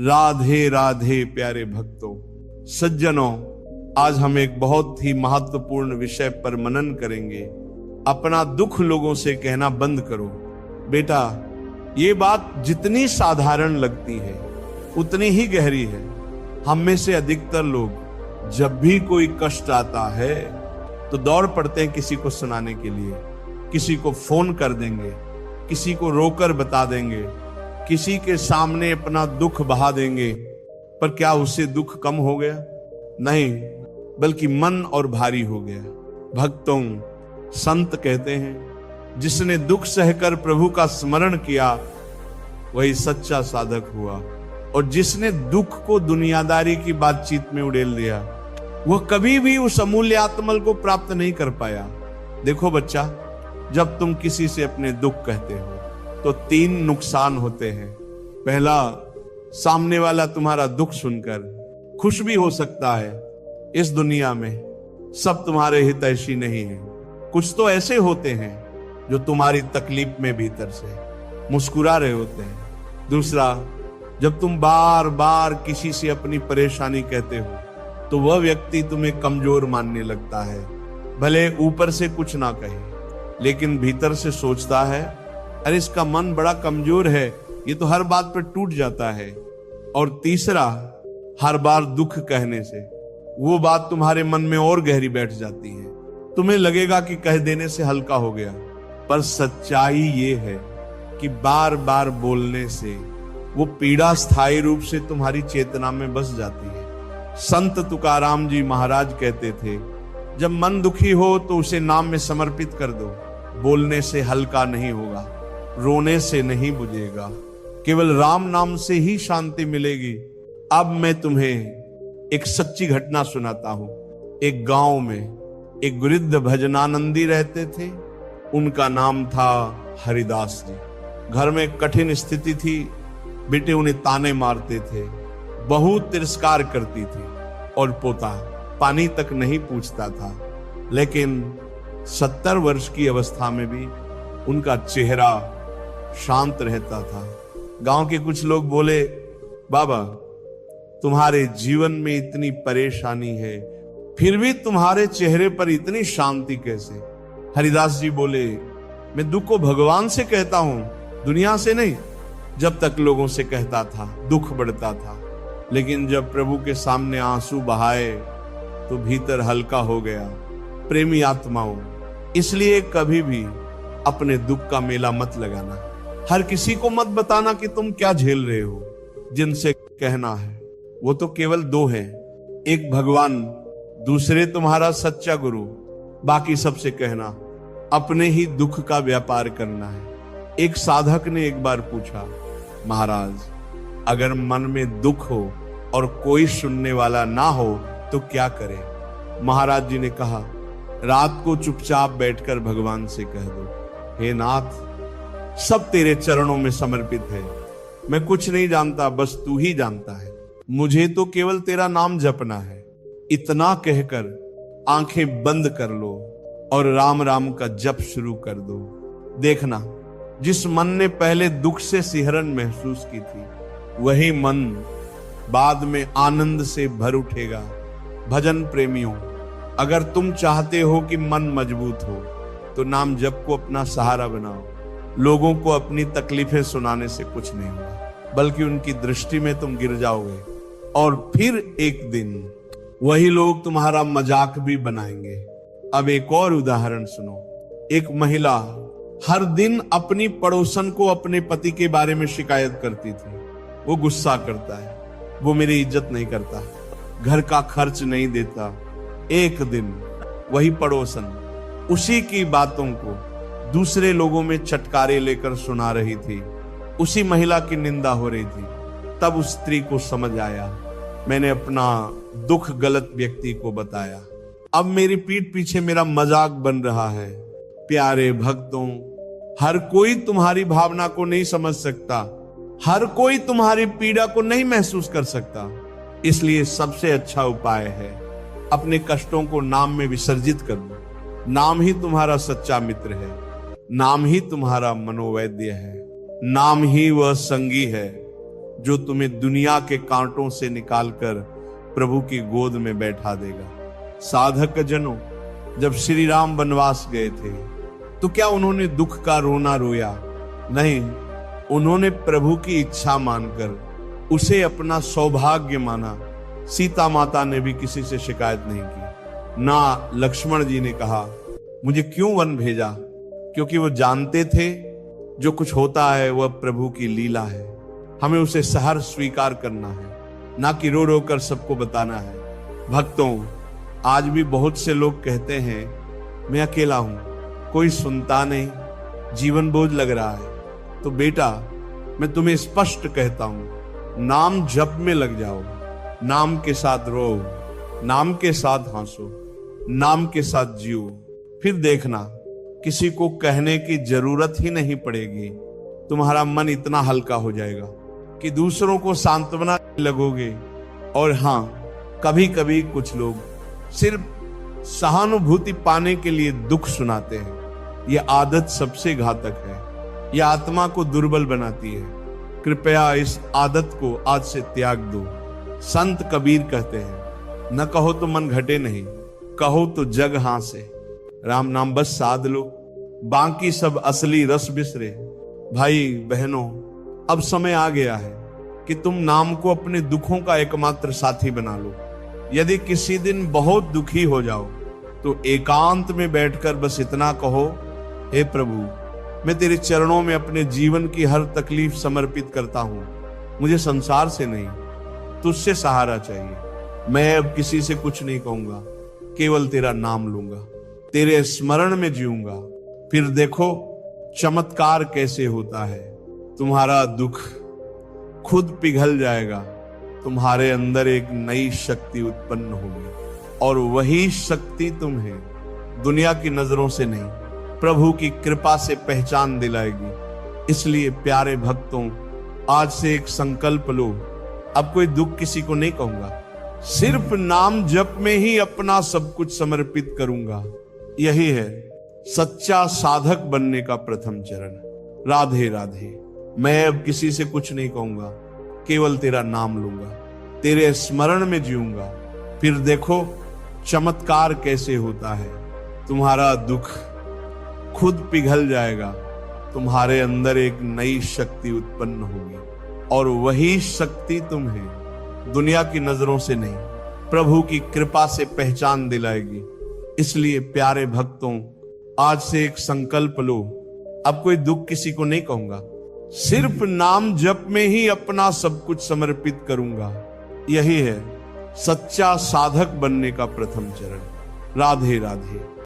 राधे राधे प्यारे भक्तों, सज्जनों, आज हम एक बहुत ही महत्वपूर्ण विषय पर मनन करेंगे। अपना दुख लोगों से कहना बंद करो। बेटा, ये बात जितनी साधारण लगती है उतनी ही गहरी है। हम में से अधिकतर लोग जब भी कोई कष्ट आता है तो दौड़ पड़ते हैं किसी को सुनाने के लिए। किसी को फोन कर देंगे, किसी को रोकर बता देंगे, किसी के सामने अपना दुख बहा देंगे। पर क्या उससे दुख कम हो गया? नहीं, बल्कि मन और भारी हो गया। भक्तों, संत कहते हैं जिसने दुख सहकर प्रभु का स्मरण किया वही सच्चा साधक हुआ, और जिसने दुख को दुनियादारी की बातचीत में उड़ेल दिया वह कभी भी उस अमूल्य आत्मल को प्राप्त नहीं कर पाया। देखो बच्चा, जब तुम किसी से अपने दुख कहते हो तो 3 नुकसान होते हैं। पहला, सामने वाला तुम्हारा दुख सुनकर खुश भी हो सकता है। इस दुनिया में सब तुम्हारे हितैषी नहीं है। कुछ तो ऐसे होते हैं जो तुम्हारी तकलीफ में भीतर से मुस्कुरा रहे होते हैं। दूसरा, जब तुम बार बार किसी से अपनी परेशानी कहते हो तो वह व्यक्ति तुम्हें कमजोर मानने लगता है। भले ऊपर से कुछ ना कहे, लेकिन भीतर से सोचता है, अरे इसका मन बड़ा कमजोर है, ये तो हर बात पर टूट जाता है। और तीसरा, हर बार दुख कहने से वो बात तुम्हारे मन में और गहरी बैठ जाती है। तुम्हें लगेगा कि कह देने से हल्का हो गया, पर सच्चाई ये है कि बार बार बोलने से वो पीड़ा स्थायी रूप से तुम्हारी चेतना में बस जाती है। संत तुकाराम जी महाराज कहते थे, जब मन दुखी हो तो उसे नाम में समर्पित कर दो। बोलने से हल्का नहीं होगा, रोने से नहीं बुझेगा, केवल राम नाम से ही शांति मिलेगी। अब मैं तुम्हें एक सच्ची घटना सुनाता हूं। एक गांव में एक वृद्ध भजनानंदी रहते थे। उनका नाम था हरिदास जी। घर में कठिन स्थिति थी। बेटे उन्हें ताने मारते थे, बहू तिरस्कार करती थी और पोता पानी तक नहीं पूछता था। लेकिन 70 वर्ष की अवस्था में भी उनका चेहरा शांत रहता था। गांव के कुछ लोग बोले, बाबा तुम्हारे जीवन में इतनी परेशानी है, फिर भी तुम्हारे चेहरे पर इतनी शांति कैसे? हरिदास जी बोले, मैं दुख को भगवान से कहता हूं, दुनिया से नहीं। जब तक लोगों से कहता था दुख बढ़ता था, लेकिन जब प्रभु के सामने आंसू बहाए तो भीतर हल्का हो गया। प्रेमी आत्माओं, इसलिए कभी भी अपने दुख का मेला मत लगाना। हर किसी को मत बताना कि तुम क्या झेल रहे हो। जिनसे कहना है वो तो केवल 2 हैं, एक भगवान, दूसरे तुम्हारा सच्चा गुरु। बाकी सबसे कहना अपने ही दुख का व्यापार करना है। एक साधक ने एक बार पूछा, महाराज अगर मन में दुख हो और कोई सुनने वाला ना हो तो क्या करें? महाराज जी ने कहा, रात को चुपचाप बैठकर भगवान से कह दो, हे नाथ, सब तेरे चरणों में समर्पित है। मैं कुछ नहीं जानता, बस तू ही जानता है। मुझे तो केवल तेरा नाम जपना है। इतना कहकर आंखें बंद कर लो और राम राम का जप शुरू कर दो। देखना, जिस मन ने पहले दुख से सिहरन महसूस की थी वही मन बाद में आनंद से भर उठेगा। भजन प्रेमियों, अगर तुम चाहते हो कि मन मजबूत हो तो नाम जप को अपना सहारा बनाओ। लोगों को अपनी तकलीफें सुनाने से कुछ नहीं होगा, बल्कि उनकी दृष्टि में तुम गिर जाओगे और फिर एक दिन वही लोग तुम्हारा मजाक भी बनाएंगे। अब एक और उदाहरण सुनो। एक महिला हर दिन अपनी पड़ोसन को अपने पति के बारे में शिकायत करती थी। वो गुस्सा करता है, वो मेरी इज्जत नहीं करता, घर का खर्च नहीं देता। एक दिन वही पड़ोसन उसी की बातों को दूसरे लोगों में चटकारे लेकर सुना रही थी। उसी महिला की निंदा हो रही थी। तब उस स्त्री को समझ आया, मैंने अपना दुख गलत व्यक्ति को बताया, अब मेरी पीठ पीछे मेरा मजाक बन रहा है। प्यारे भक्तों, हर कोई तुम्हारी भावना को नहीं समझ सकता, हर कोई तुम्हारी पीड़ा को नहीं महसूस कर सकता। इसलिए सबसे अच्छा उपाय है अपने कष्टों को नाम में विसर्जित कर दो। नाम ही तुम्हारा सच्चा मित्र है, नाम ही तुम्हारा मनोवैद्य है, नाम ही वह संगी है जो तुम्हें दुनिया के कांटों से निकालकर प्रभु की गोद में बैठा देगा। साधक जनों, जब श्री राम वनवास गए थे तो क्या उन्होंने दुख का रोना रोया? नहीं, उन्होंने प्रभु की इच्छा मानकर उसे अपना सौभाग्य माना। सीता माता ने भी किसी से शिकायत नहीं की। ना लक्ष्मण जी ने कहा मुझे क्यों वन भेजा, क्योंकि वो जानते थे जो कुछ होता है वह प्रभु की लीला है। हमें उसे सहर्ष स्वीकार करना है, ना कि रो रो कर सबको बताना है। भक्तों, आज भी बहुत से लोग कहते हैं मैं अकेला हूं, कोई सुनता नहीं, जीवन बोझ लग रहा है। तो बेटा, मैं तुम्हें स्पष्ट कहता हूं, नाम जप में लग जाओ, नाम के साथ रो, नाम के साथ हंसो, नाम के साथ जियो। फिर देखना, किसी को कहने की जरूरत ही नहीं पड़ेगी। तुम्हारा मन इतना हल्का हो जाएगा कि दूसरों को सांत्वना लगोगे। और हाँ, कभी कभी कुछ लोग सिर्फ सहानुभूति पाने के लिए दुख सुनाते हैं। यह आदत सबसे घातक है, यह आत्मा को दुर्बल बनाती है। कृपया इस आदत को आज से त्याग दो। संत कबीर कहते हैं, न कहो तो मन घटे नहीं, कहो तो जग हासे। राम नाम बस साध लो, बाकी सब असली रस बिसरे। भाई बहनों, अब समय आ गया है कि तुम नाम को अपने दुखों का एकमात्र साथी बना लो। यदि किसी दिन बहुत दुखी हो जाओ तो एकांत में बैठकर बस इतना कहो, हे प्रभु, मैं तेरे चरणों में अपने जीवन की हर तकलीफ समर्पित करता हूं। मुझे संसार से नहीं, तुझसे सहारा चाहिए। मैं अब किसी से कुछ नहीं कहूंगा, केवल तेरा नाम लूंगा, तेरे स्मरण में जीऊंगा। फिर देखो चमत्कार कैसे होता है। तुम्हारा दुख खुद पिघल जाएगा, तुम्हारे अंदर एक नई शक्ति उत्पन्न होगी, और वही शक्ति तुम्हें दुनिया की नजरों से नहीं, प्रभु की कृपा से पहचान दिलाएगी। इसलिए प्यारे भक्तों, आज से एक संकल्प लो, अब कोई दुख किसी को नहीं कहूंगा, सिर्फ नाम जप में ही अपना सब कुछ समर्पित करूंगा। यही है सच्चा साधक बनने का प्रथम चरण। राधे राधे। मैं अब किसी से कुछ नहीं कहूंगा, केवल तेरा नाम लूंगा, तेरे स्मरण में जीऊंगा। फिर देखो चमत्कार कैसे होता है। तुम्हारा दुख खुद पिघल जाएगा, तुम्हारे अंदर एक नई शक्ति उत्पन्न होगी, और वही शक्ति तुम्हें दुनिया की नजरों से नहीं, प्रभु की कृपा से पहचान दिलाएगी। इसलिए प्यारे भक्तों, आज से एक संकल्प लो, अब कोई दुख किसी को नहीं कहूंगा, सिर्फ नाम जप में ही अपना सब कुछ समर्पित करूंगा। यही है सच्चा साधक बनने का प्रथम चरण। राधे राधे।